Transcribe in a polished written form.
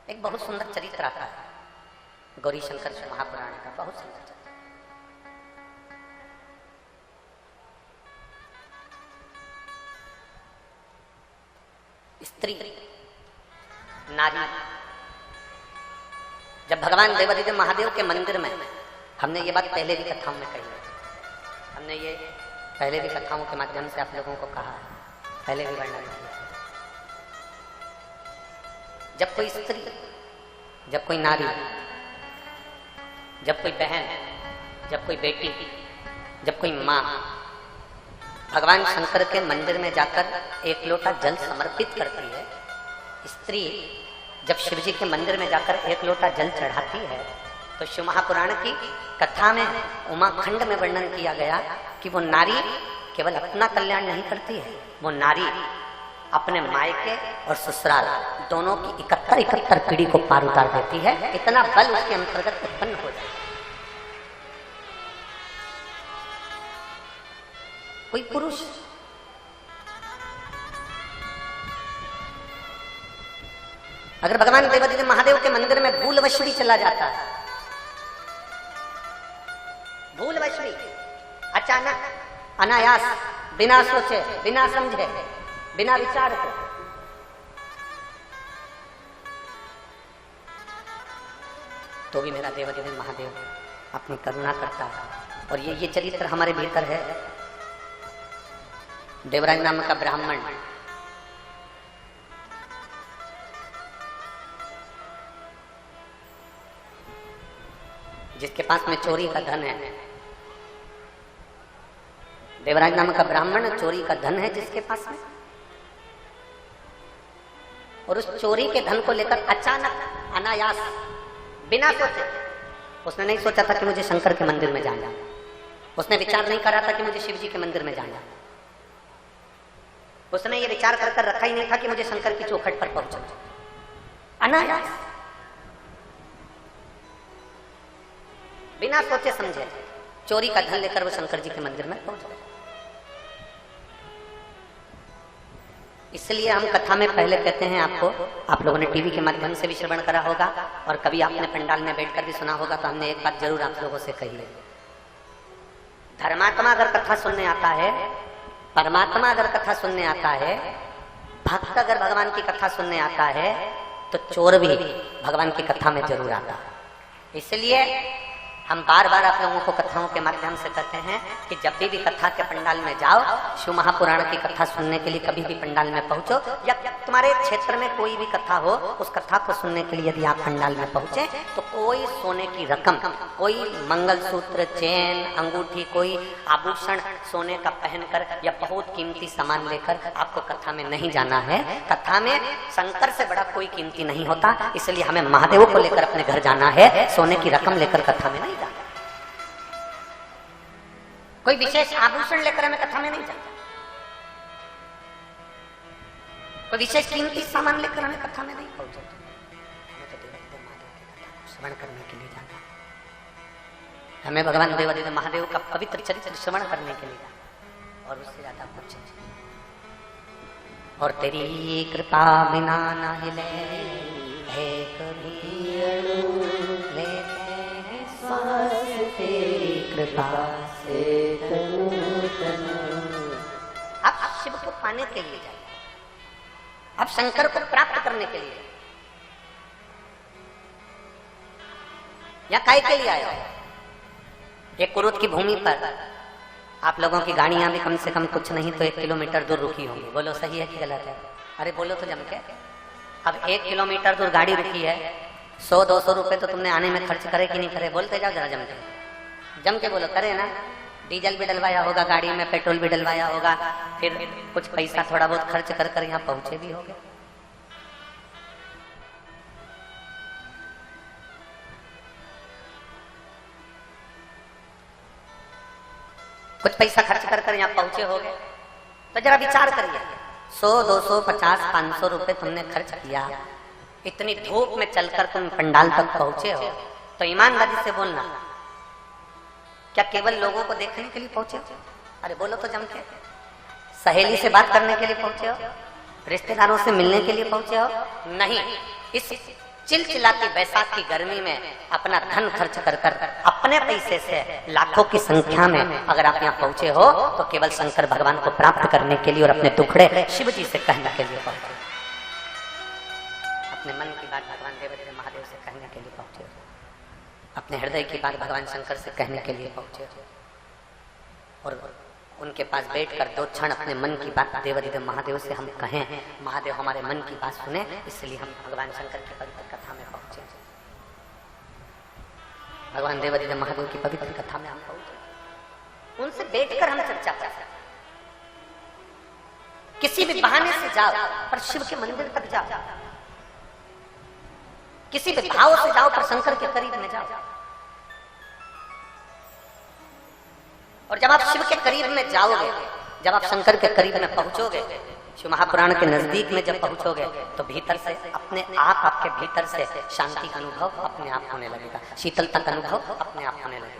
एक बहुत सुंदर चरित्र आता है गौरी शंकर महापुराण का, बहुत सुंदर चरित्र। स्त्री नारी, जब भगवान देवादिदेव महादेव के मंदिर में, हमने ये बात पहले भी कथाओं में कही है, हमने ये पहले भी कथाओं के माध्यम से आप लोगों को कहा, पहले भी वर्णन किया। जब कोई स्त्री, जब कोई नारी, जब कोई बहन, जब कोई बेटी, जब कोई माँ भगवान शंकर के मंदिर में जाकर एक लोटा जल समर्पित करती है, स्त्री जब शिव जी के मंदिर में जाकर एक लोटा जल चढ़ाती है, तो शिव महापुराण की कथा में उमाखंड में वर्णन किया गया कि वो नारी केवल अपना कल्याण नहीं करती है, वो नारी अपने मायके और ससुराल दोनों की 71 पीढ़ी को पार उतार देती है। इतना बल उसके अंतर्गत उत्पन्न हो जाए। कोई पुरुष अगर भगवान देवादिदेव महादेव के मंदिर में भूलवश भी चला जाता है, भूलवश भी, अचानक, अनायास, बिना सोचे, बिना समझे, बिना विचार के, तो भी मेरा देवादिदेव महादेव अपनी करुणा करता है। और ये चरित्र हमारे भीतर है। देवराज नाम का ब्राह्मण जिसके पास में चोरी का धन है, देवराज नाम का ब्राह्मण चोरी का धन है जिसके पास में, और उस चोरी के धन को लेकर अचानक, अनायास, बिना सोचे, उसने नहीं सोचा था कि मुझे शंकर के मंदिर में जाना, उसने विचार नहीं करा था कि मुझे शिव जी के मंदिर में जाना, उसने ये विचार कर रखा ही नहीं था कि मुझे शंकर की चौखट पर पहुंचना। अनायास, बिना सोचे समझे चोरी का धन लेकर वो शंकर जी के मंदिर में पहुंच गए। इसलिए हम कथा में पहले कहते हैं आपको, आप लोगों ने टीवी के माध्यम से भी श्रवण करा होगा और कभी आपने पंडाल में बैठकर भी सुना होगा, तो हमने एक बात जरूर आप लोगों से कही है। धर्मात्मा अगर कथा सुनने आता है, परमात्मा अगर कथा सुनने आता है, भक्त अगर भगवान की कथा सुनने आता है, तो चोर भी भगवान की कथा में जरूर आता है। इसलिए हम बार बार आप लोगों को कथाओं के माध्यम से कहते हैं कि जब भी कथा के पंडाल में जाओ, शिव महापुराण की कथा सुनने के लिए कभी भी पंडाल में पहुंचो, या तुम्हारे क्षेत्र में कोई भी कथा हो, उस कथा को सुनने के लिए यदि आप पंडाल में पहुंचे, तो कोई सोने की रकम, कोई मंगलसूत्र, चेन, अंगूठी, कोई आभूषण सोने का पहनकर या बहुत कीमती सामान लेकर आपको कथा में नहीं जाना है। कथा में शंकर से बड़ा कोई कीमती नहीं होता, इसलिए हमें महादेव को लेकर अपने घर जाना है, सोने की रकम लेकर कथा में नहीं जाना। कोई विशेष आभूषण लेकर हमें कथा में नहीं जाना, कोई विशेष कीमती सामान लेकर हमें कथा में नहीं पहुंचना। हमें तो देवादिदेव महादेव की कथा को श्रवण करने के लिए जाना, हमें भगवान देवादिदेव महादेव का पवित्र चरित्र श्रवण करने के लिए जाना, और उससे ज्यादा कुछ नहीं। और तेरी कृपा बिना ना हिले है कभी अड़ू, लेते हैं सांस तेरी कृपा से तनु तनु। आप शिव को पाने के लिए जाइए, आप शंकर को प्राप्त करने के लिए, या काय के लिए आए हो? एक कुरुत की भूमि पर आप लोगों की गाड़ियां भी कम से कम कुछ नहीं तो 1 किलोमीटर दूर रुकी होंगी। बोलो सही है कि गलत है? अरे बोलो तो जम के। अब 1 किलोमीटर दूर गाड़ी रुकी है, 100-200 रुपए तो तुमने आने में खर्च करे कि नहीं करे? बोलते जाओ जरा जम के, जम के बोलो। करे ना? डीजल भी डलवाया होगा गाड़ी में, पेट्रोल भी डलवाया होगा, फिर कुछ पैसा थोड़ा बहुत खर्च कर कर यहाँ पहुंचे भी होगे। कुछ पैसा खर्च कर कर यहाँ पहुंचे होगे, तो जरा विचार करिए। 100, 200, 50, 500 रुपए तुमने खर्च किया, इतनी धूप में चलकर तुम पंडाल तक पहुंचे हो, तो ईमानदारी से बोलना, क्या केवल लोगों को देखने के लिए पहुंचे हो? अरे बोलो तो जम के। सहेली से बात करने के लिए पहुंचे हो? रिश्तेदारों से मिलने के लिए पहुंचे हो? नहीं, इस चिलचिलाती बैसाख की गर्मी में अपना धन खर्च कर कर अपने पैसे से लाखों की संख्या में अगर आप यहाँ पहुंचे हो तो केवल शंकर भगवान को प्राप्त करने के लिए और अपने दुखड़े शिव जी से कहने के लिए पहुंचे। अपने मन की बात भगवान देवाधिदेव महादेव से कहने के लिए पहुंचे, अपने हृदय की बात भगवान शंकर से कहने के लिए पहुंचे और उनके पास बैठकर 2 क्षण अपने मन की बात देवाधिदेव महादेव से हम कहें, महादेव हमारे मन की बात सुने, इसलिए हम भगवान शंकर की पवित्र कथा में पहुंचे। भगवान देवाधिदेव महादेव की पवित्र कथा में हम पहुंचे, उनसे बैठकर हम चर्चा कर सकते। किसी भी बहाने से जाओ पर शिव के मंदिर तक जाओ, किसी भी भाव से जाओ पर शंकर के करीब में जाओ। और जब आप शिव के करीब में जाओगे, जब आप शंकर के करीब में पहुंचोगे, शिव महापुराण के नजदीक में जब पहुंचोगे तो भीतर से अपने आप, आपके भीतर से शांति का अनुभव अपने आप होने लगेगा, शीतलता का अनुभव अपने आप होने लगेगा।